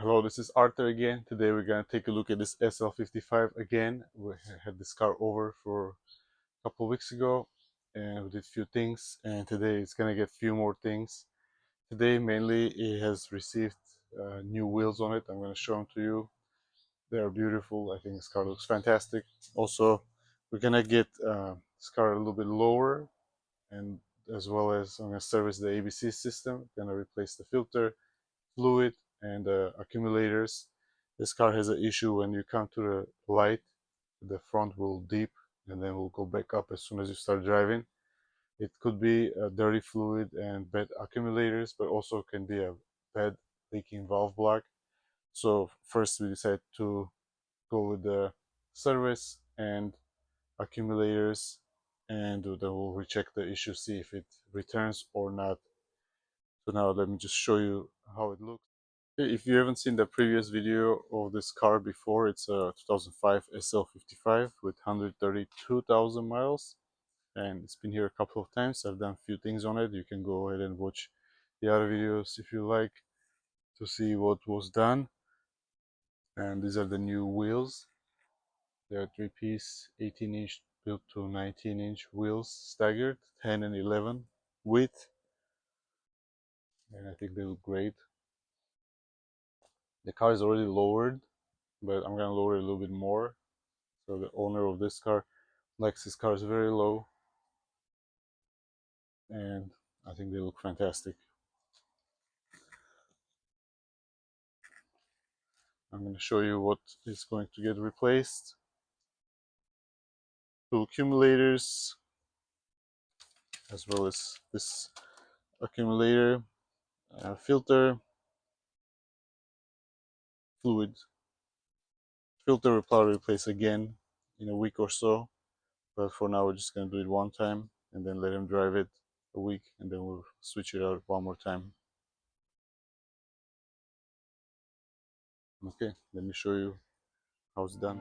Hello, this is Arthur again. Today we're gonna take a look at this SL55 again. We had this car over for a couple of weeks ago and we did a few things, and today it's gonna get a few more things. Today mainly it has received new wheels on it. I'm gonna show them to you. They are beautiful. I think this car looks fantastic. Also, we're gonna get this car a little bit lower, and as well as I'm gonna service the ABC system. Gonna replace the filter, fluid, and accumulators. This car has an issue when you come to the light, the front will dip and then will go back up as soon as you start driving. It could be a dirty fluid and bad accumulators, but also can be a bad leaking valve block. So first we decided to go with the service and accumulators, and then we'll recheck the issue, see if it returns or not. So now let me just show you how it looks. If you haven't seen the previous video of this car before, it's a 2005 SL55 with 132,000 miles, and it's been here a couple of times. I've done a few things on it. You can go ahead and watch the other videos if you like to see what was done. And these are the new wheels. They are 3-piece 18-inch built to 19-inch wheels, staggered 10 and 11 width, and I think they look great. The car is already lowered, but I'm gonna lower it a little bit more. So the owner of this car likes his cars very low, and I think they look fantastic. I'm going to show you what is going to get replaced. Two accumulators, as well as this accumulator, filter, fluid. Filter will probably replace again in a week or so, but for now we're just going to do it one time and then let him drive it a week, and then we'll switch it out one more time. Okay, let me show you how it's done.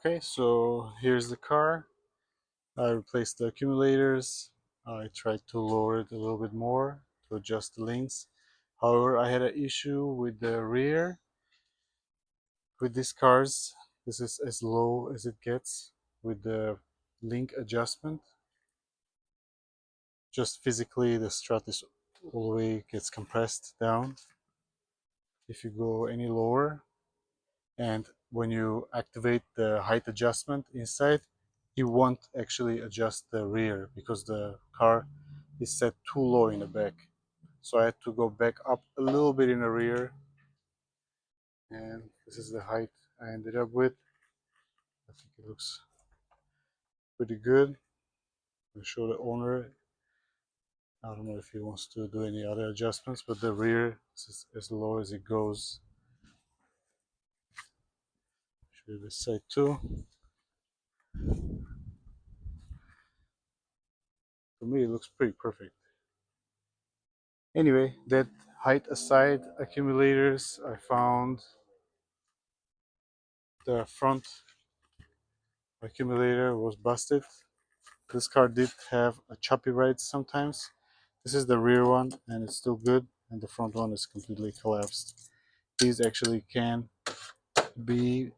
Okay, so here's the car. I replaced the accumulators. I tried to lower it a little bit more to adjust the links. However, I had an issue with the rear. With these cars, this is as low as it gets with the link adjustment. Just physically, the strut is all the way gets compressed down. If you go any lower, and when you activate the height adjustment inside, you won't actually adjust the rear because the car is set too low in the back. so I had to go back up a little bit in the rear, and this is the height I ended up with. I think it looks pretty good. I'll show the owner. I don't know if he wants to do any other adjustments, but the rear is as low as it goes. Show you this side too. For me, it looks pretty perfect. Anyway, that height aside, accumulators, I found the front accumulator was busted. This car did have a choppy ride sometimes. This is the rear one and it's still good, and the front one is completely collapsed. These actually can be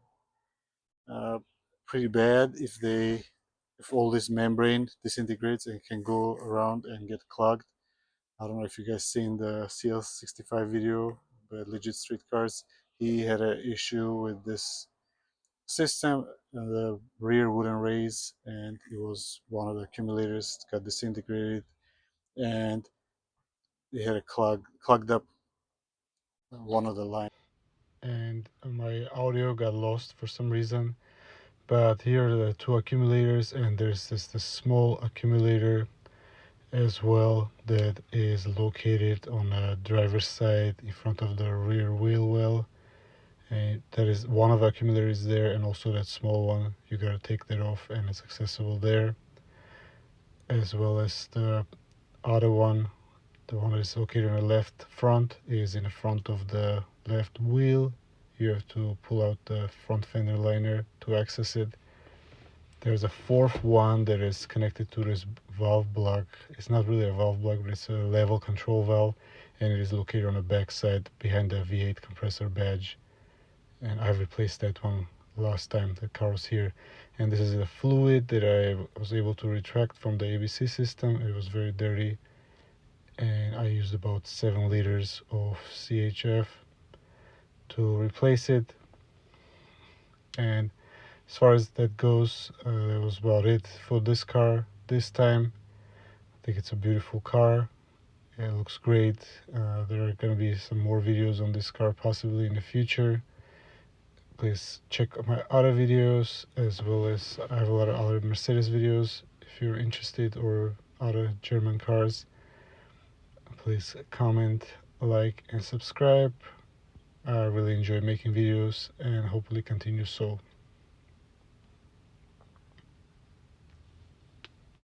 pretty bad if all this membrane disintegrates and can go around and get clogged. I don't know if you guys seen the CL65 video, but Legit Street Cars. He had an issue with this system. The rear wouldn't raise, and it was one of the accumulators got disintegrated, and they had a clogged up one of the lines. And my audio got lost for some reason. But here are the two accumulators, and there's this small accumulator as well that is located on the driver's side in front of the rear wheel well. And that is one of the accumulators there, and also that small one. You gotta take that off, and it's accessible there, as well as the other one. The one that is located on the left front is in the front of the left wheel. You have to pull out the front fender liner to access it. There's a fourth one that is connected to this valve block. It's not really a valve block, but it's a level control valve, and it is located on the back side behind the V8 compressor badge. And I replaced that one last time the car was here. And this is the fluid that I was able to retract from the ABC system. It was very dirty, and I used about 7 liters of CHF to replace it. And as far as that goes, that was about it for this car this time. I think it's a beautiful car. It looks great. There are going to be some more videos on this car possibly in the future. Please check my other videos, as well as I have a lot of other Mercedes videos if you're interested, or other German cars. Please comment, like, and subscribe. I really enjoy making videos and hopefully continue so.